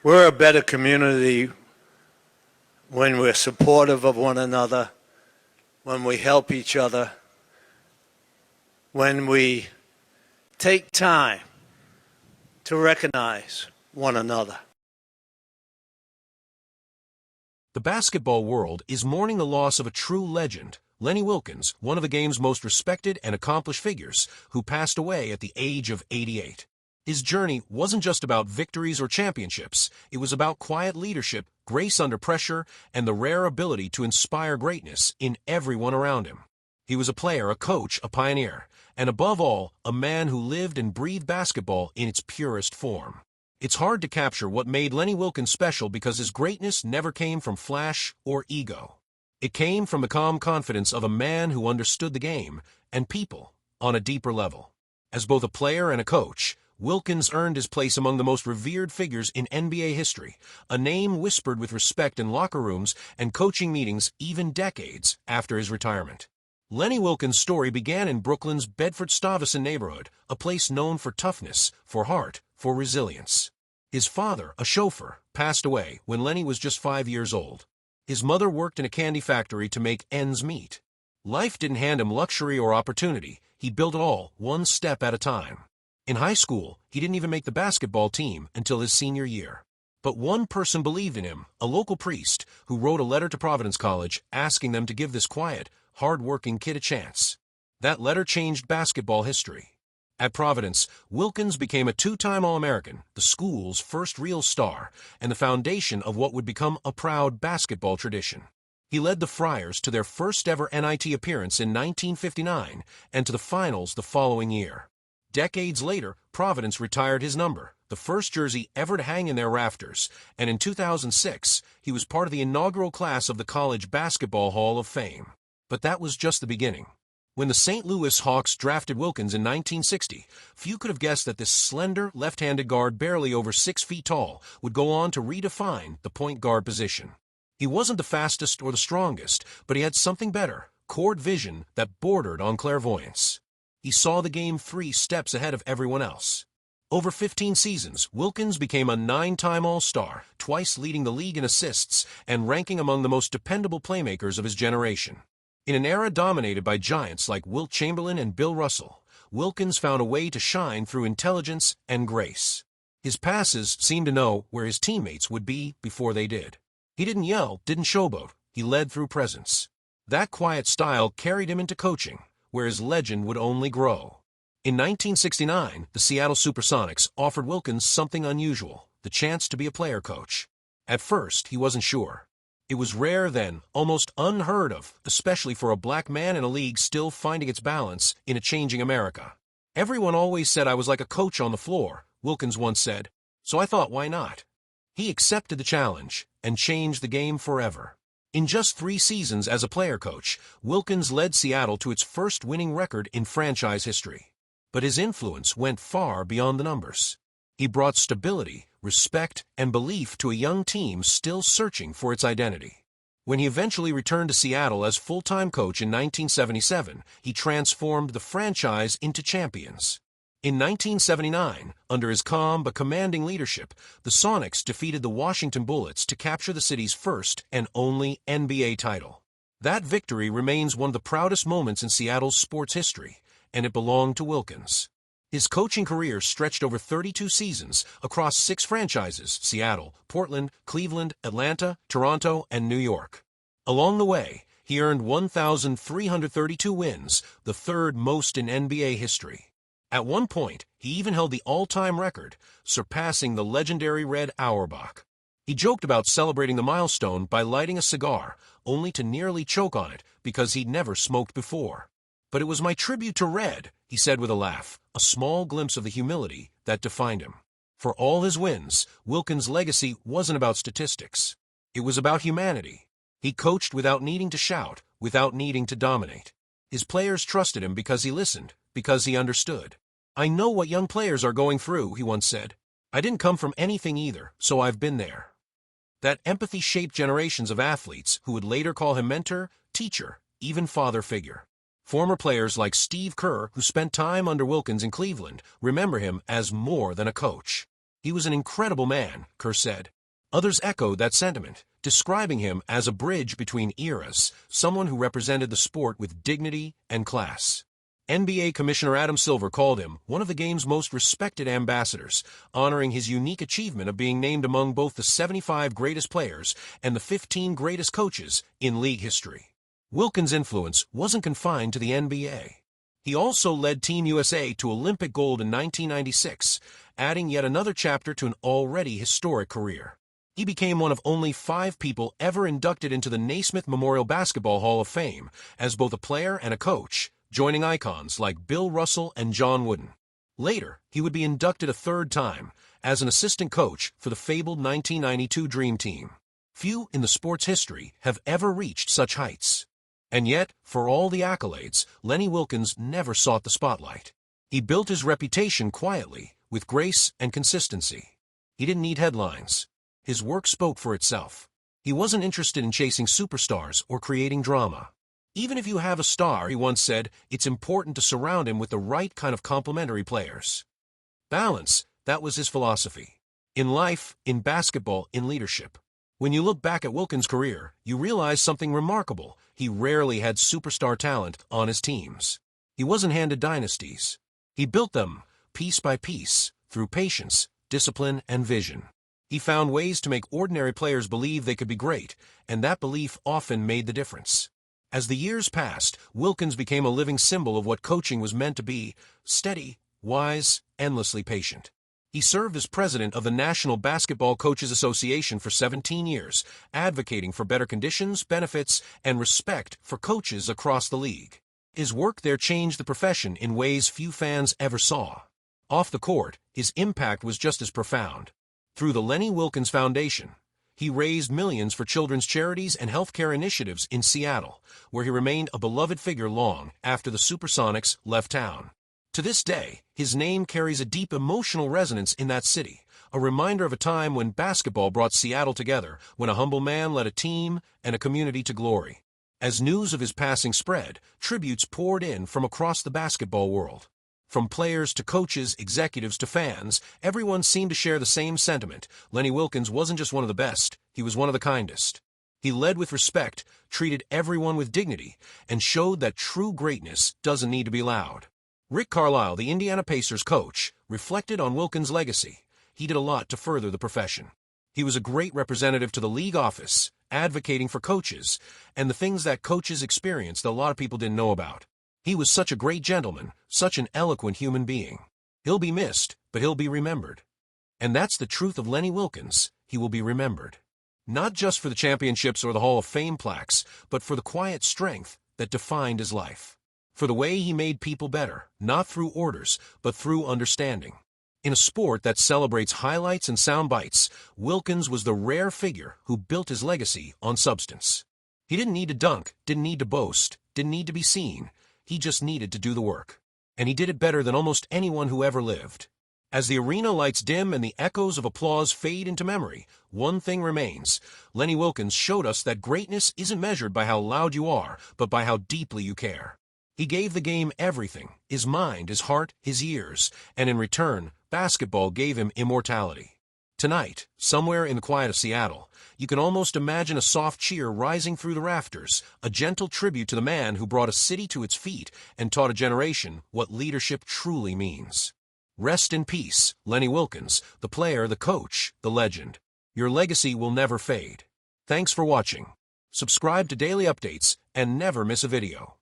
We're a better community when we're supportive of one another, when we help each other, when we take time to recognize one another. The basketball world is mourning the loss of a true legend, Lenny Wilkens, one of the game's most respected and accomplished figures, who passed away at the age of 88. His journey wasn't just about victories or championships. It was about quiet leadership, grace under pressure, and the rare ability to inspire greatness in everyone around him. He was a player, a coach, a pioneer, and above all, a man who lived and breathed basketball in its purest form. It's hard to capture what made Lenny Wilkens special because his greatness never came from flash or ego. It came from the calm confidence of a man who understood the game and people on a deeper level. As both a player and a coach, Wilkens earned his place among the most revered figures in NBA history, a name whispered with respect in locker rooms and coaching meetings even decades after his retirement. Lenny Wilkens' story began in Brooklyn's Bedford-Stuyvesant neighborhood, a place known for toughness, for heart, for resilience. His father, a chauffeur, passed away when Lenny was just 5 years old. His mother worked in a candy factory to make ends meet. Life didn't hand him luxury or opportunity. He built it all, one step at a time. In high school, he didn't even make the basketball team until his senior year. But one person believed in him, a local priest, who wrote a letter to Providence College asking them to give this quiet, hard-working kid a chance. That letter changed basketball history. At Providence, Wilkens became a two-time All-American, the school's first real star, and the foundation of what would become a proud basketball tradition. He led the Friars to their first-ever NIT appearance in 1959 and to the finals the following year. Decades later, Providence retired his number, the first jersey ever to hang in their rafters, and in 2006, he was part of the inaugural class of the College Basketball Hall of Fame. But that was just the beginning. When the St. Louis Hawks drafted Wilkens in 1960, few could have guessed that this slender, left-handed guard barely over 6 feet tall would go on to redefine the point guard position. He wasn't the fastest or the strongest, but he had something better, court vision that bordered on clairvoyance. He saw the game 3 steps ahead of everyone else. Over 15 seasons, Wilkens became a 9-time All-Star, twice leading the league in assists and ranking among the most dependable playmakers of his generation. In an era dominated by giants like Wilt Chamberlain and Bill Russell, Wilkens found a way to shine through intelligence and grace. His passes seemed to know where his teammates would be before they did. He didn't yell, didn't showboat. He led through presence. That quiet style carried him into coaching, where his legend would only grow. In 1969, the Seattle SuperSonics offered Wilkens something unusual, the chance to be a player coach. At first, he wasn't sure. It was rare then, almost unheard of, especially for a black man in a league still finding its balance in a changing America. Everyone always said I was like a coach on the floor, Wilkens once said, so I thought, why not? He accepted the challenge and changed the game forever. In just 3 seasons as a player coach, Wilkens led Seattle to its first winning record in franchise history. But his influence went far beyond the numbers. He brought stability, respect, and belief to a young team still searching for its identity. When he eventually returned to Seattle as full-time coach in 1977, he transformed the franchise into champions. In 1979, under his calm but commanding leadership, the Sonics defeated the Washington Bullets to capture the city's first and only NBA title. That victory remains one of the proudest moments in Seattle's sports history, and it belonged to Wilkens. His coaching career stretched over 32 seasons across 6 franchises: Seattle, Portland, Cleveland, Atlanta, Toronto, and New York. Along the way, he earned 1,332 wins, the third most in NBA history. At one point, he even held the all-time record, surpassing the legendary Red Auerbach. He joked about celebrating the milestone by lighting a cigar, only to nearly choke on it because he'd never smoked before. But it was my tribute to Red, he said with a laugh, a small glimpse of the humility that defined him. For all his wins, Wilkens' legacy wasn't about statistics. It was about humanity. He coached without needing to shout, without needing to dominate. His players trusted him because he listened, because he understood. I know what young players are going through, he once said. I didn't come from anything either, so I've been there. That empathy shaped generations of athletes who would later call him mentor, teacher, even father figure. Former players like Steve Kerr, who spent time under Wilkens in Cleveland, remember him as more than a coach. He was an incredible man, Kerr said. Others echoed that sentiment, describing him as a bridge between eras, someone who represented the sport with dignity and class. NBA Commissioner Adam Silver called him one of the game's most respected ambassadors, honoring his unique achievement of being named among both the 75 greatest players and the 15 greatest coaches in league history. Wilkens' influence wasn't confined to the NBA. He also led Team USA to Olympic gold in 1996, adding yet another chapter to an already historic career. He became one of only 5 people ever inducted into the Naismith Memorial Basketball Hall of Fame as both a player and a coach, joining icons like Bill Russell and John Wooden. Later, he would be inducted a 3rd time as an assistant coach for the fabled 1992 Dream Team. Few in the sport's history have ever reached such heights. And yet, for all the accolades, Lenny Wilkens never sought the spotlight. He built his reputation quietly, with grace and consistency. He didn't need headlines. His work spoke for itself. He wasn't interested in chasing superstars or creating drama. Even if you have a star, he once said, it's important to surround him with the right kind of complementary players. Balance, that was his philosophy. In life, in basketball, in leadership. When you look back at Wilkens' career, you realize something remarkable. He rarely had superstar talent on his teams. He wasn't handed dynasties. He built them, piece by piece, through patience, discipline, and vision. He found ways to make ordinary players believe they could be great, and that belief often made the difference. As the years passed, Wilkens became a living symbol of what coaching was meant to be: steady, wise, endlessly patient. He served as president of the National Basketball Coaches Association for 17 years, advocating for better conditions, benefits, and respect for coaches across the league. His work there changed the profession in ways few fans ever saw. Off the court, his impact was just as profound. Through the Lenny Wilkens Foundation, he raised millions for children's charities and healthcare initiatives in Seattle, where he remained a beloved figure long after the SuperSonics left town. To this day, his name carries a deep emotional resonance in that city, a reminder of a time when basketball brought Seattle together, when a humble man led a team and a community to glory. As news of his passing spread, tributes poured in from across the basketball world. From players to coaches, executives to fans, everyone seemed to share the same sentiment. Lenny Wilkens wasn't just one of the best, he was one of the kindest. He led with respect, treated everyone with dignity, and showed that true greatness doesn't need to be loud. Rick Carlisle, the Indiana Pacers coach, reflected on Wilkens' legacy. He did a lot to further the profession. He was a great representative to the league office, advocating for coaches, and the things that coaches experienced that a lot of people didn't know about. He was such a great gentleman, such an eloquent human being. He'll be missed, but he'll be remembered. And that's the truth of Lenny Wilkens. He will be remembered. Not just for the championships or the Hall of Fame plaques, but for the quiet strength that defined his life. For the way he made people better, not through orders, but through understanding. In a sport that celebrates highlights and sound bites, Wilkens was the rare figure who built his legacy on substance. He didn't need to dunk, didn't need to boast, didn't need to be seen. He just needed to do the work. And he did it better than almost anyone who ever lived. As the arena lights dim and the echoes of applause fade into memory, one thing remains. Lenny Wilkens showed us that greatness isn't measured by how loud you are, but by how deeply you care. He gave the game everything, his mind, his heart, his years, and in return, basketball gave him immortality. Tonight, somewhere in the quiet of Seattle, you can almost imagine a soft cheer rising through the rafters, a gentle tribute to the man who brought a city to its feet and taught a generation what leadership truly means. Rest in peace, Lenny Wilkens, the player, the coach, the legend. Your legacy will never fade. Thanks for watching. Subscribe to daily updates and never miss a video.